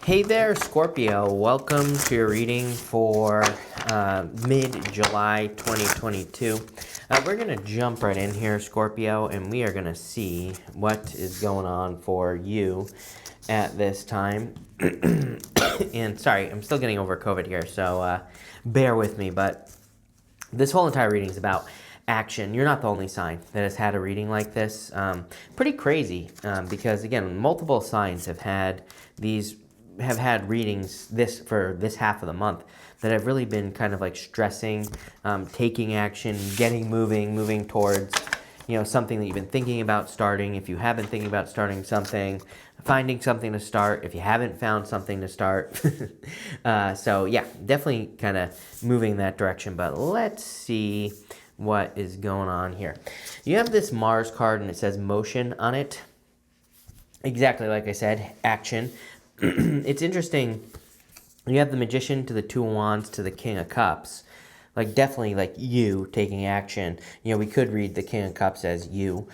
Hey there, Scorpio. Welcome to your reading for mid-July 2022. We're going to jump right in here, Scorpio, and we are going to see what is going on for you at this time. And sorry, I'm still getting over COVID here, so bear with me. But this whole entire reading is about action. You're not the only sign that has had a reading like this. Pretty crazy because, again, multiple signs have had readings for this half of the month that have really been kind of like stressing, taking action, getting moving towards, something that you've been thinking about starting. If you have been thinking about starting something, finding something to start. If you haven't found something to start. So yeah, definitely kind of moving in that direction. But let's see what is going on here. You have this Mars card and it says motion on it. Exactly like I said, action. It's interesting. You have the Magician to the Two of Wands to the King of Cups. Like definitely like you taking action. We could read the King of Cups as you.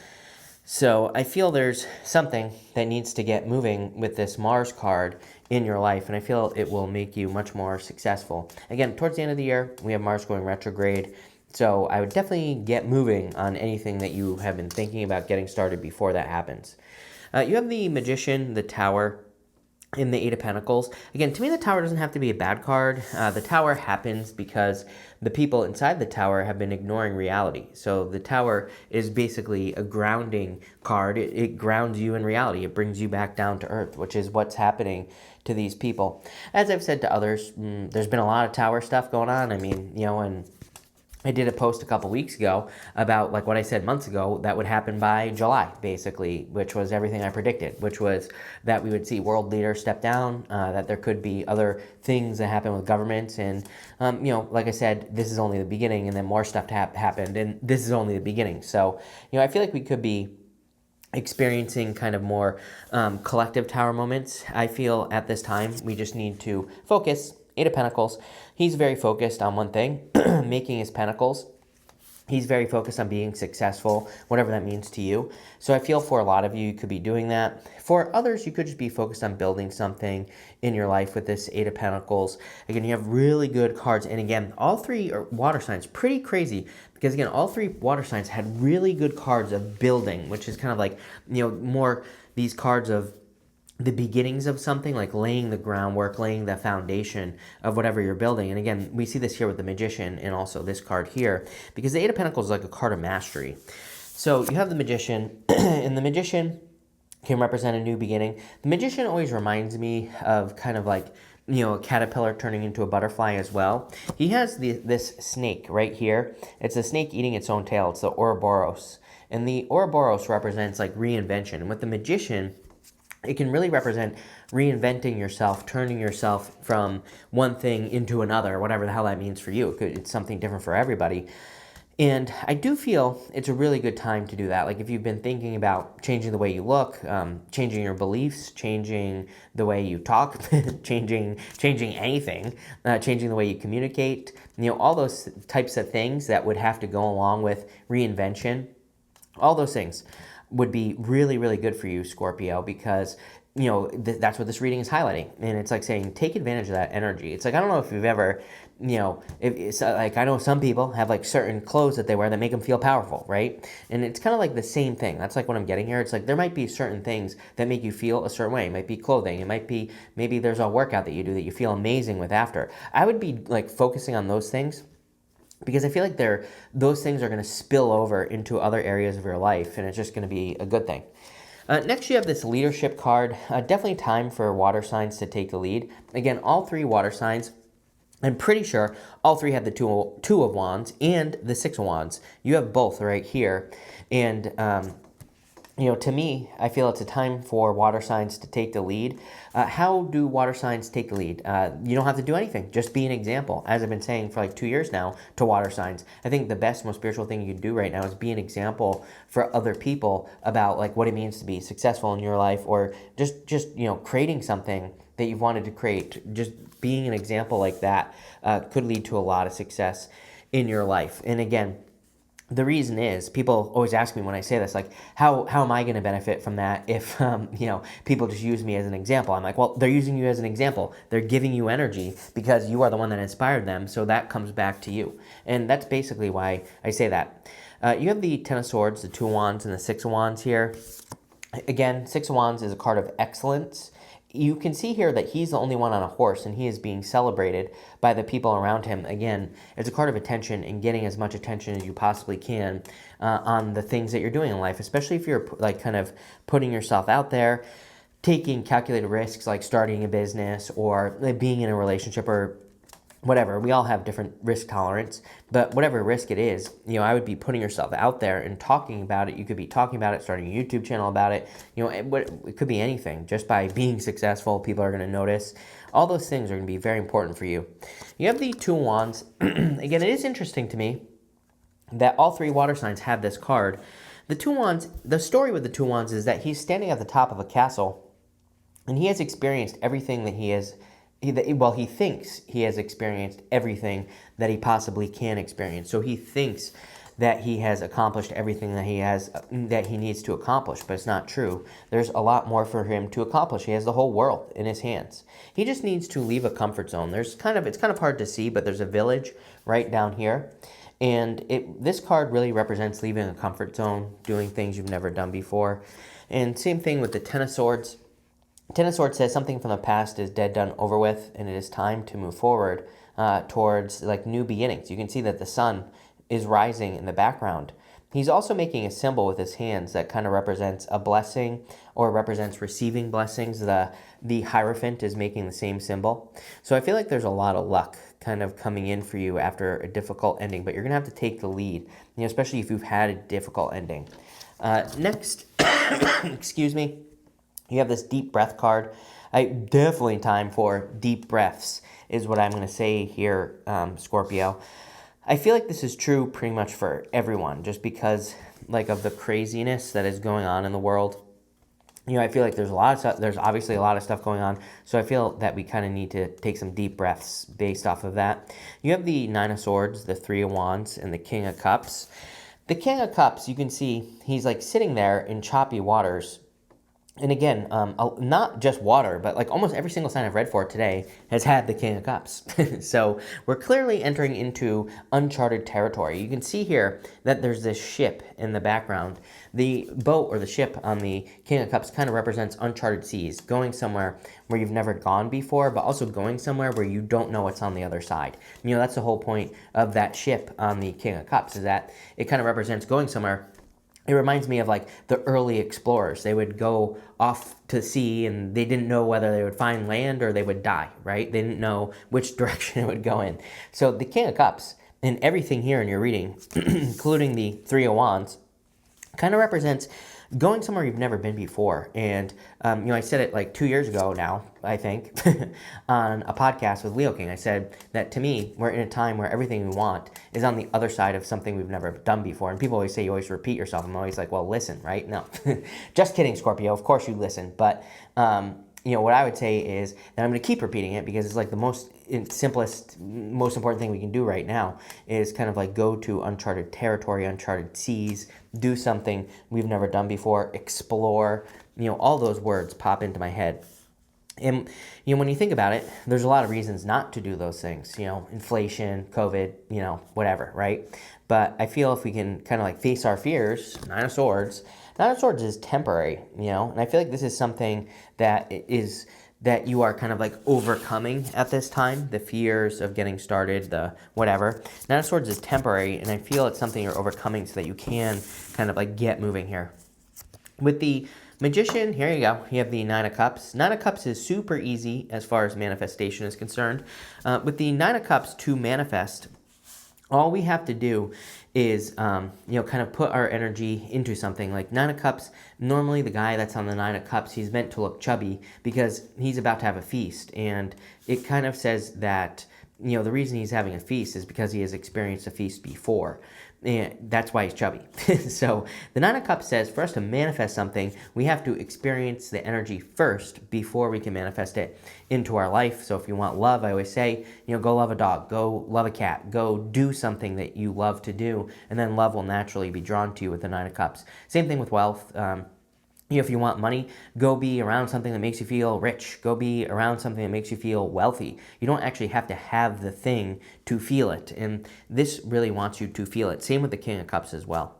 So I feel there's something that needs to get moving with this Mars card in your life, and I feel it will make you much more successful. Again, towards the end of the year, we have Mars going retrograde. So I would definitely get moving on anything that you have been thinking about getting started before that happens. You have the Magician, the Tower, in the Eight of Pentacles. Again, to me, the Tower doesn't have to be a bad card. The Tower happens because the people inside the Tower have been ignoring reality. So the Tower is basically a grounding card. It grounds you in reality. It brings you back down to earth, which is what's happening to these people. As I've said to others, there's been a lot of Tower stuff going on. I mean, and I did a post a couple weeks ago about like what I said months ago that would happen by July, basically, which was everything I predicted, which was that we would see world leaders step down, that there could be other things that happen with governments. And, like I said, this is only the beginning, and then more stuff happened, and this is only the beginning. So, I feel like we could be experiencing kind of more collective Tower moments. I feel at this time we just need to focus. Eight of Pentacles, he's very focused on one thing, making his pentacles. He's very focused on being successful, whatever that means to you. So I feel for a lot of you, you could be doing that. For others, you could just be focused on building something in your life with this Eight of Pentacles. Again, you have really good cards. And again, all three are water signs. Pretty crazy because, again, all three water signs had really good cards of building, which is kind of like, more these cards of the beginnings of something, like laying the groundwork, laying the foundation of whatever you're building. And again, we see this here with the Magician and also this card here, because the Eight of Pentacles is like a card of mastery. So you have the Magician, and the Magician can represent a new beginning. The Magician always reminds me of kind of like, a caterpillar turning into a butterfly as well. He has this snake right here. It's a snake eating its own tail. It's the Ouroboros. And the Ouroboros represents like reinvention. And with the Magician, it can really represent reinventing yourself, turning yourself from one thing into another, whatever the hell that means for you. It's something different for everybody. And I do feel it's a really good time to do that. Like if you've been thinking about changing the way you look, changing your beliefs, changing the way you talk, changing anything, changing the way you communicate, all those types of things that would have to go along with reinvention, all those things would be really, really good for you, Scorpio, because, that's what this reading is highlighting. And it's like saying, take advantage of that energy. It's like, I don't know if you've ever, if it's like, I know some people have like certain clothes that they wear that make them feel powerful, right? And it's kind of like the same thing. That's like what I'm getting here. It's like, there might be certain things that make you feel a certain way. It might be clothing. It might be, maybe there's a workout that you do that you feel amazing with after. I would be like focusing on those things, because I feel like those things are going to spill over into other areas of your life, and it's just going to be a good thing. Next, you have this leadership card. Definitely time for water signs to take the lead. Again, all three water signs, I'm pretty sure all three have the two of Wands and the Six of Wands. You have both right here. And, to me, I feel it's a time for water signs to take the lead. How do water signs take the lead? You don't have to do anything. Just be an example. As I've been saying for like 2 years now to water signs, I think the best, most spiritual thing you can do right now is be an example for other people about like what it means to be successful in your life, or just creating something that you've wanted to create. Just being an example like that could lead to a lot of success in your life. And again, the reason is, people always ask me when I say this, like, how am I going to benefit from that if, people just use me as an example? I'm like, well, they're using you as an example. They're giving you energy because you are the one that inspired them, so that comes back to you. And that's basically why I say that. You have the Ten of Swords, the Two of Wands, and the Six of Wands here. Again, Six of Wands is a card of excellence. You can see here that he's the only one on a horse, and he is being celebrated by the people around him. Again, it's a card of attention and getting as much attention as you possibly can on the things that you're doing in life, especially if you're like kind of putting yourself out there, taking calculated risks like starting a business or being in a relationship or whatever. We all have different risk tolerance, but whatever risk it is, I would be putting yourself out there and talking about it. You could be talking about it, starting a YouTube channel about it. It could be anything. Just by being successful, people are going to notice. All those things are going to be very important for you. You have the Two of Wands. Again, it is interesting to me that all three water signs have this card. The Two of Wands, the story with the Two of Wands is that he's standing at the top of a castle, and he has experienced everything that he thinks he has experienced everything that he possibly can experience. So he thinks that he has accomplished everything that he needs to accomplish, but it's not true. There's a lot more for him to accomplish. He has the whole world in his hands. He just needs to leave a comfort zone. It's kind of hard to see, but there's a village right down here. And this card really represents leaving a comfort zone, doing things you've never done before. And same thing with the Ten of Swords. Ten of Swords says something from the past is dead, done, over with, and it is time to move forward towards like new beginnings. You can see that the sun is rising in the background. He's also making a symbol with his hands that kind of represents a blessing or represents receiving blessings. The Hierophant is making the same symbol. So I feel like there's a lot of luck kind of coming in for you after a difficult ending, but you're going to have to take the lead, especially if you've had a difficult ending. Next, excuse me. You have this deep breath card. Definitely time for deep breaths is what I'm going to say here, Scorpio. I feel like this is true pretty much for everyone, just because of the craziness that is going on in the world. I feel like there's a lot of stuff. There's obviously a lot of stuff going on. So I feel that we kind of need to take some deep breaths based off of that. You have the Nine of Swords, the Three of Wands, and the King of Cups. The King of Cups, you can see he's sitting there in choppy waters. And again, not just water, but almost every single sign I've read for today has had the King of Cups. So we're clearly entering into uncharted territory. You can see here that there's this ship in the background. The boat or the ship on the King of Cups kind of represents uncharted seas, going somewhere where you've never gone before, but also going somewhere where you don't know what's on the other side. That's the whole point of that ship on the King of Cups, is that it kind of represents going somewhere. It reminds me of the early explorers. They would go off to sea and they didn't know whether they would find land or they would die, right? They didn't know which direction it would go in. So the King of Cups and everything here in your reading, including the Three of Wands, kind of represents going somewhere you've never been before. And, I said it 2 years ago now, I think, on a podcast with Leo King. I said that to me, we're in a time where everything we want is on the other side of something we've never done before. And people always say you always repeat yourself. I'm always like, well, listen, right? No, just kidding, Scorpio. Of course you listen. But, what I would say is that I'm going to keep repeating it because it's the most simplest, most important thing we can do right now is kind of go to uncharted territory, uncharted seas, do something we've never done before, explore. All those words pop into my head. And, when you think about it, there's a lot of reasons not to do those things, inflation, COVID, whatever, right? But I feel if we can kind of face our fears, Nine of Swords is temporary, and I feel like this is something that you are kind of overcoming at this time, the fears of getting started, the whatever. Nine of Swords is temporary, and I feel it's something you're overcoming so that you can kind of get moving here. With the Magician, here you go. You have the Nine of Cups. Nine of Cups is super easy as far as manifestation is concerned. With the Nine of Cups to manifest, all we have to do is, kind of put our energy into something. Nine of Cups, normally the guy that's on the Nine of Cups, he's meant to look chubby because he's about to have a feast. And it kind of says that, the reason he's having a feast is because he has experienced a feast before. And that's why he's chubby. So the Nine of Cups says for us to manifest something, we have to experience the energy first before we can manifest it into our life. So if you want love, I always say, go love a dog, go love a cat, go do something that you love to do, and then love will naturally be drawn to you with the Nine of Cups. Same thing with wealth. If you want money, go be around something that makes you feel rich. Go be around something that makes you feel wealthy. You don't actually have to have the thing to feel it. And this really wants you to feel it. Same with the King of Cups as well.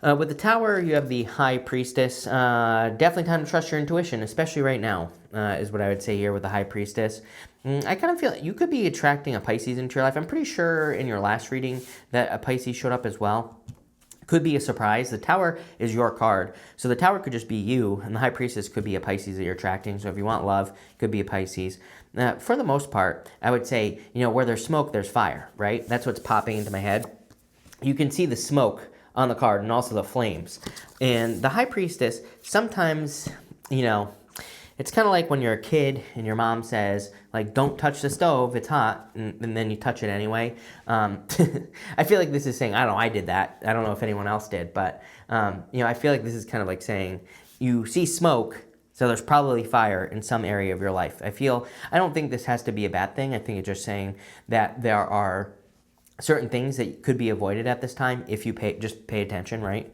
With the Tower, you have the High Priestess. Definitely time to trust your intuition, especially right now, is what I would say here with the High Priestess. I kind of feel like you could be attracting a Pisces into your life. I'm pretty sure in your last reading that a Pisces showed up as well. Could be a surprise. The Tower is your card. So the Tower could just be you, and the High Priestess could be a Pisces that you're attracting. So if you want love, it could be a Pisces. For the most part, I would say, where there's smoke, there's fire, right? That's what's popping into my head. You can see the smoke on the card and also the flames. And the High Priestess, sometimes, it's kind of like when you're a kid and your mom says, don't touch the stove, it's hot, and then you touch it anyway. I feel like this is saying, I don't know, I did that. I don't know if anyone else did, but, I feel like this is kind of like saying, you see smoke, so there's probably fire in some area of your life. I don't think this has to be a bad thing. I think it's just saying that there are certain things that could be avoided at this time if you just pay attention, right?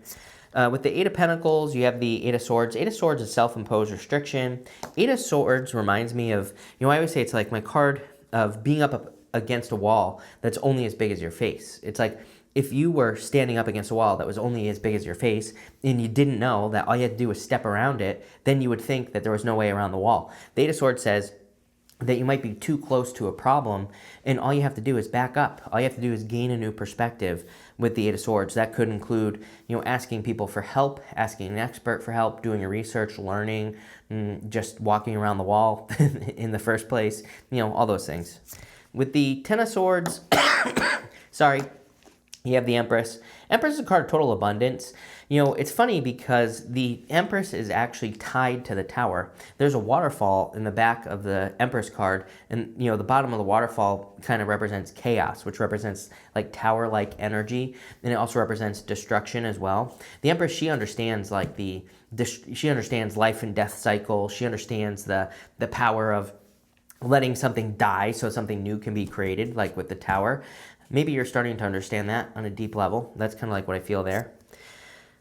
With the Eight of Pentacles, you have the Eight of Swords. Eight of Swords is self-imposed restriction. Eight of Swords reminds me of, I always say it's like my card of being up against a wall that's only as big as your face. It's like if you were standing up against a wall that was only as big as your face and you didn't know that all you had to do was step around it, then you would think that there was no way around the wall. The Eight of Swords says that you might be too close to a problem, and all you have to do is back up. All you have to do is gain a new perspective with the Eight of Swords. That could include, asking people for help, asking an expert for help, doing your research, learning, just walking around the wall in the first place, all those things. With the Ten of Swords, you have the Empress. Empress is a card of total abundance. It's funny because the Empress is actually tied to the Tower. There's a waterfall in the back of the Empress card, and, the bottom of the waterfall kind of represents chaos, which represents, Tower-like energy, and it also represents destruction as well. The Empress, she understands, she understands life and death cycle. She understands the power of letting something die so something new can be created, like with the Tower. Maybe you're starting to understand that on a deep level. That's kind of like what I feel there.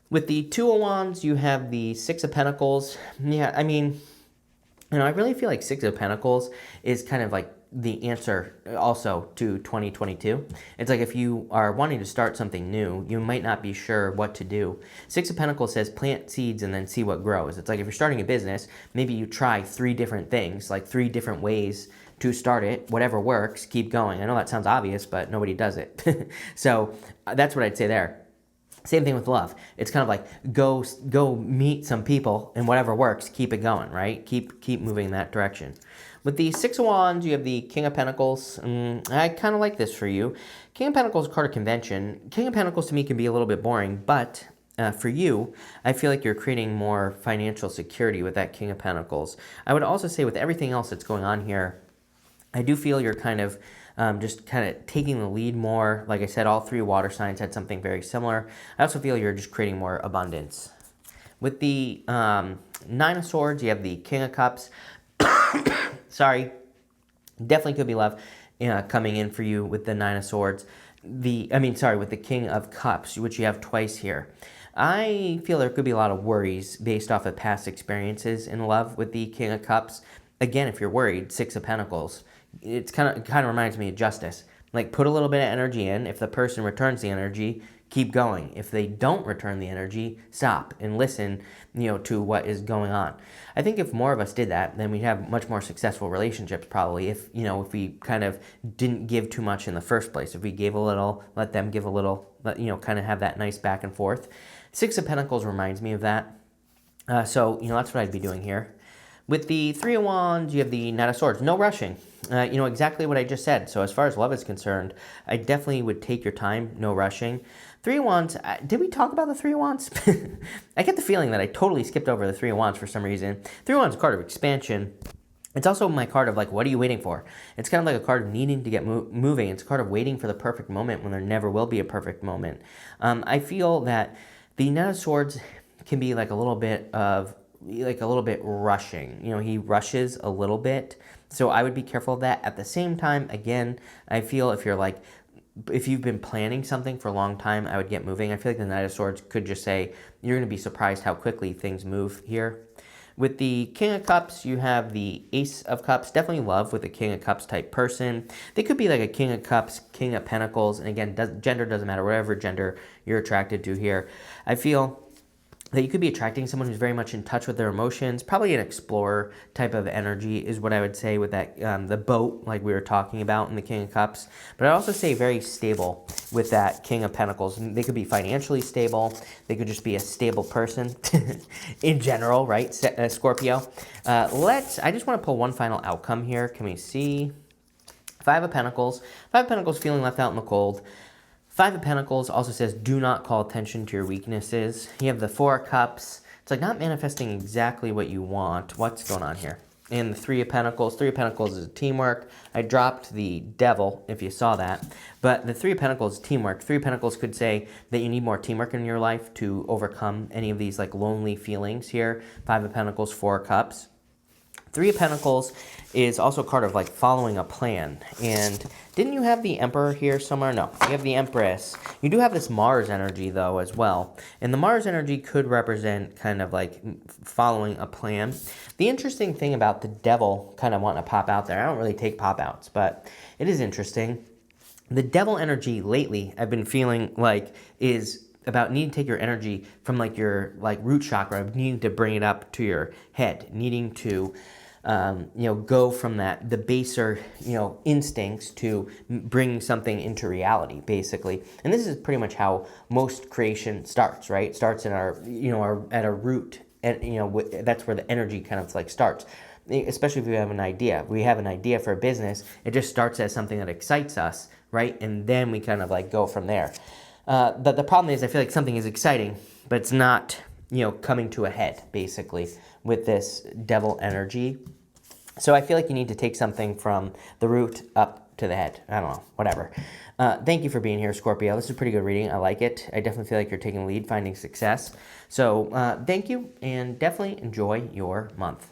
With the Two of Wands, you have the Six of Pentacles. Yeah, I really feel like Six of Pentacles is kind of like the answer also to 2022. It's like if you are wanting to start something new, you might not be sure what to do. Six of Pentacles says plant seeds and then see what grows. It's like if you're starting a business, maybe you try 3 different things, 3 different ways to start it. Whatever works, keep going. I know that sounds obvious, but nobody does it. So that's what I'd say there. Same thing with love. It's kind of like go meet some people, and whatever works, keep it going, right? Keep moving in that direction. With the Six of Wands, you have the King of Pentacles. I kind of like this for you. King of Pentacles is a card of convention. King of Pentacles to me can be a little bit boring, but for you, I feel like you're creating more financial security with that King of Pentacles. I would also say with everything else that's going on here, I do feel you're kind of just kind of taking the lead more. Like I said, all 3 water signs had something very similar. I also feel you're just creating more abundance. With the Nine of Swords, you have the King of Cups. Definitely could be love coming in for you with the Nine of Swords. With the King of Cups, which you have twice here. I feel there could be a lot of worries based off of past experiences in love with the King of Cups. Again, if you're worried, Six of Pentacles. It kind of reminds me of justice. Put a little bit of energy in. If the person returns the energy, keep going. If they don't return the energy, stop and listen, to what is going on. I think if more of us did that, then we'd have much more successful relationships probably. If we kind of didn't give too much in the first place. If we gave a little, let them give a little, kind of have that nice back and forth. Six of Pentacles reminds me of that. So that's what I'd be doing here. With the Three of Wands, you have the Knight of Swords. No rushing. Exactly what I just said. So as far as love is concerned, I definitely would take your time, no rushing. Three of Wands, did we talk about the Three of Wands? I get the feeling that I totally skipped over the Three of Wands for some reason. Three of Wands is a card of expansion. It's also my card of like, what are you waiting for? It's kind of like a card of needing to get moving. It's a card of waiting for the perfect moment when there never will be a perfect moment. I feel that the Knight of Swords can be like a little bit rushing. You know, he rushes a little bit. So I would be careful of that. At the same time, again, I feel if you've been planning something for a long time, I would get moving. I feel like the Knight of Swords could just say, you're going to be surprised how quickly things move here. With the King of Cups, you have the Ace of Cups. Definitely love with a King of Cups type person. They could be like a King of Cups, King of Pentacles. And again, gender doesn't matter, whatever gender you're attracted to here. I feel that you could be attracting someone who's very much in touch with their emotions, probably an explorer type of energy is what I would say with that, the boat like we were talking about in the King of Cups. But I'd also say very stable with that King of Pentacles. They could be financially stable. They could just be a stable person in general, right, Scorpio? I just want to pull one final outcome here. Can we see? Five of Pentacles. Five of Pentacles feeling left out in the cold. Five of Pentacles also says, do not call attention to your weaknesses. You have the Four of Cups. It's like not manifesting exactly what you want. What's going on here? And the Three of Pentacles. Three of Pentacles is teamwork. I dropped the Devil, if you saw that. But the Three of Pentacles is teamwork. Three of Pentacles could say that you need more teamwork in your life to overcome any of these like lonely feelings here. Five of Pentacles, Four of Cups. Three of Pentacles is also a card of like following a plan. And didn't you have the Emperor here somewhere? No, you have the Empress. You do have this Mars energy though as well. And the Mars energy could represent kind of like following a plan. The interesting thing about the Devil kind of wanting to pop out there, I don't really take pop outs, but it is interesting. The Devil energy lately I've been feeling like is about needing to take your energy from like your like root chakra, needing to bring it up to your head, needing to go from the baser, instincts to bringing something into reality, basically. And this is pretty much how most creation starts, right? It starts in at a root, and that's where the energy kind of like starts. Especially if we have an idea. We have an idea for a business. It just starts as something that excites us, right? And then we kind of like go from there. The problem is I feel like something is exciting, but it's not, coming to a head, basically, with this Devil energy. So I feel like you need to take something from the root up to the head. I don't know, whatever. Thank you for being here, Scorpio. This is a pretty good reading. I like it. I definitely feel like you're taking the lead, finding success. So thank you, and definitely enjoy your month.